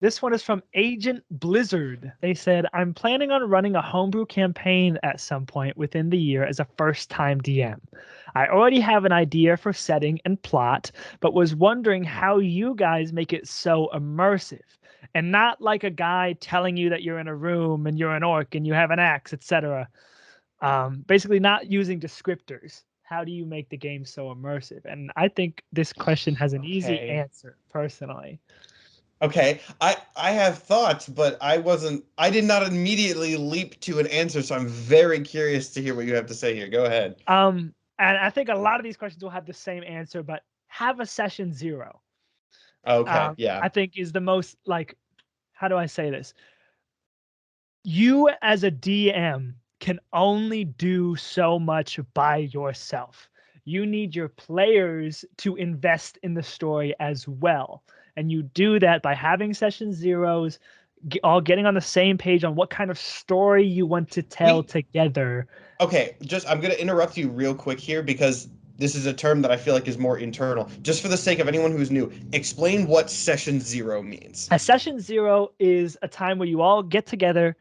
This one is from Agent Blizzard. They said, I'm planning on running a homebrew campaign at some point within the year as a first-time DM. I already have an idea for setting and plot, but was wondering how you guys make it so immersive. And not like a guy telling you that you're in a room and you're an orc and you have an axe, etc. Basically, not using descriptors. How do you make the game so immersive? And I think this question has an easy Okay. answer, personally. Okay. I have thoughts, but I did not immediately leap to an answer, so I'm very curious to hear what you have to say here. Go ahead. And I think a lot of these questions will have the same answer, but have a session 0. Okay, yeah. I think is the most like, how do I say this? You as a DM can only do so much by yourself. You need your players to invest in the story as well. And you do that by having session zeros, all getting on the same page on what kind of story you want to tell We together. Okay, just I'm going to interrupt you real quick here because this is a term that I feel like is more internal. Just for the sake of anyone who's new, explain what session 0 means. A session 0 is a time where you all get together,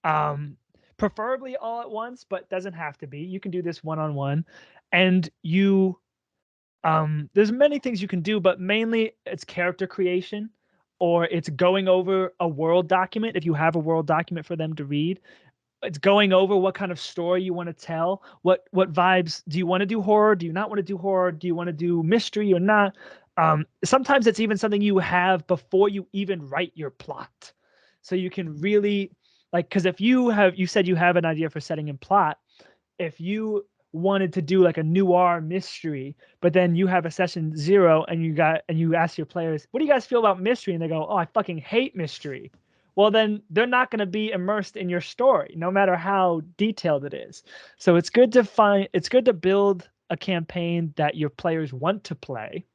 um, preferably all at once, but doesn't have to be. You can do this one-on-one, and you there's many things you can do, but mainly it's character creation, or it's going over a world document if you have a world document for them to read. It's going over what kind of story you want to tell. What vibes do you want to do? Horror? Do you not want to do horror? Do you want to do mystery or not? Sometimes it's even something you have before you even write your plot, so you can really, like, because if you said you have an idea for setting and plot, if you wanted to do like a noir mystery, but then you have a session 0 and you ask your players, what do you guys feel about mystery? And they go, oh, I fucking hate mystery. Well, then they're not going to be immersed in your story, no matter how detailed it is. So it's good to build a campaign that your players want to play.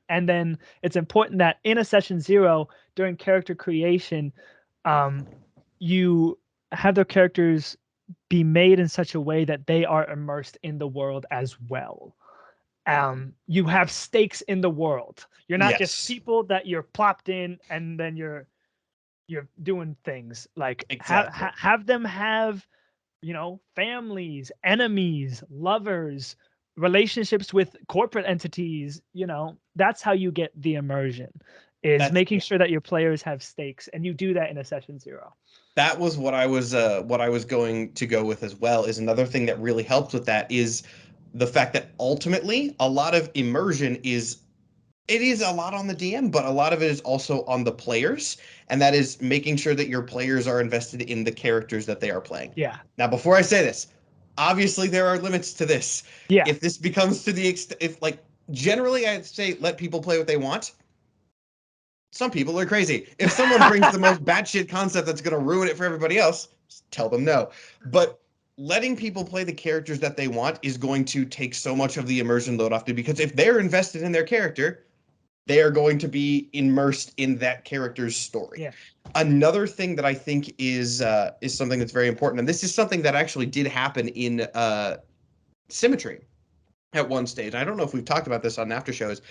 And then it's important that in a session 0 during character creation, you have their characters be made in such a way that they are immersed in the world as well. You have stakes in the world. You're not just Yes, people that you're plopped in and then you're doing things. Like exactly. have them have, families, enemies, lovers, relationships with corporate entities. That's how you get the immersion, is That's making sure that your players have stakes, and you do that in a session 0. that was what I was going to go with as well. Is another thing that really helps with that is the fact that ultimately a lot of immersion is a lot on the DM, but a lot of it is also on the players, and that is making sure that your players are invested in the characters that they are playing. Yeah. Now, before I say this, obviously there are limits to this. Yeah. If this becomes to the extent, if like generally I'd say let people play what they want. Some people are crazy. If someone brings the most batshit concept that's going to ruin it for everybody else, just tell them no. But letting people play the characters that they want is going to take so much of the immersion load off, because if they're invested in their character, they are going to be immersed in that character's story. Yeah. Another thing that I think is something that's very important, and this is something that actually did happen in Symmetry at one stage. I don't know if we've talked about this on after shows.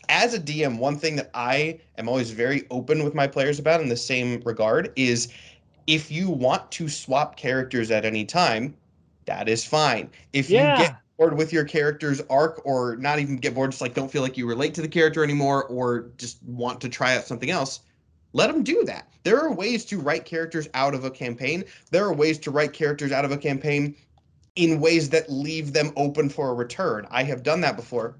As a DM, one thing that I am always very open with my players about in the same regard is if you want to swap characters at any time, that is fine. If you get Yeah. bored with your character's arc, or not even get bored, just like don't feel like you relate to the character anymore, or just want to try out something else, let them do that. There are ways to write characters out of a campaign. There are ways to write characters out of a campaign in ways that leave them open for a return. I have done that before.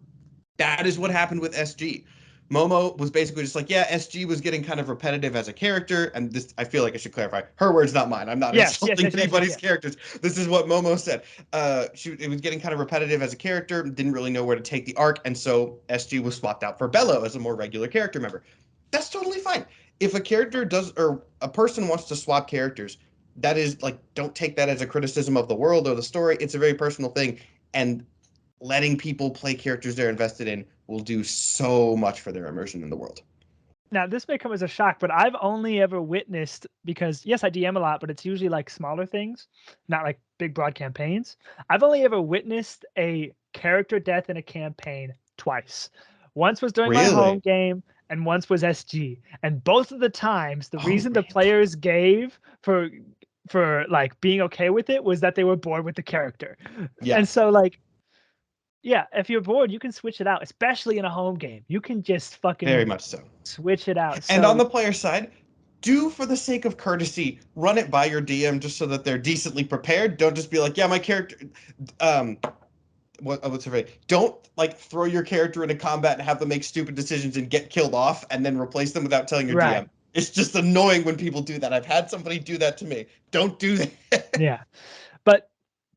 That is what happened with SG. Momo was basically just like, yeah, SG was getting kind of repetitive as a character, and this, I feel like I should clarify. Her words, not mine. I'm not Yes. Yes. insulting Yes. Yes. Yes. anybody's Yes. characters. This is what Momo said. It was getting kind of repetitive as a character, didn't really know where to take the arc, and so SG was swapped out for Bello as a more regular character member. That's totally fine. If a character does, or a person wants to swap characters, that is like, don't take that as a criticism of the world or the story. It's a very personal thing, and letting people play characters they're invested in will do so much for their immersion in the world. Now, this may come as a shock, but I've only ever witnessed, because yes, I DM a lot, but it's usually like smaller things, not like big broad campaigns. I've only ever witnessed a character death in a campaign twice. Once was during my home Really? game, and once was SG. And both of the times, the Oh, reason the really? players gave for like being okay with it was that they were bored with the character. Yeah, And so like, yeah, if you're bored, you can switch it out, especially in a home game. You can just very fucking much so. switch it out. And on So the player side, do for the sake of courtesy, run it by your DM just so that they're decently prepared. Don't just be like, yeah, my character. Um, what's her name? Don't like throw your character into combat and have them make stupid decisions and get killed off and then replace them without telling your right. DM. It's just annoying when people do that. I've had somebody do that to me. Don't do that. Yeah. But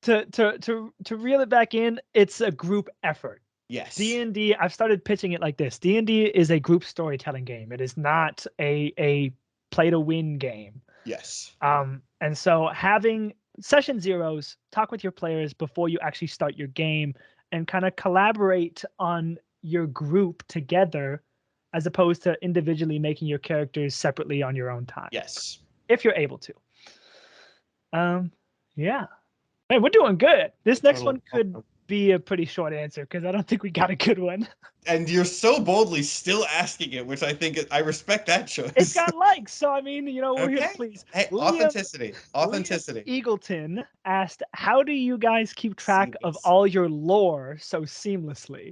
to reel it back in, it's a group effort. Yes. D&D, I've started pitching it like this. D&D is a group storytelling game. It is not a play to win game. Yes. And so having session zeros, talk with your players before you actually start your game and kind of collaborate on your group together as opposed to individually making your characters separately on your own time. Yes. If you're able to. Yeah. Hey, we're doing good. This next Total. one could be a pretty short answer because I don't think we got a good one. And you're so boldly still asking it, which I think I respect that choice. It got likes, so I mean, we're here to Okay. please. Hey, Liam authenticity. Liam Authenticity. Eagleton asked, "How do you guys keep track of Seamless. all your lore so seamlessly?"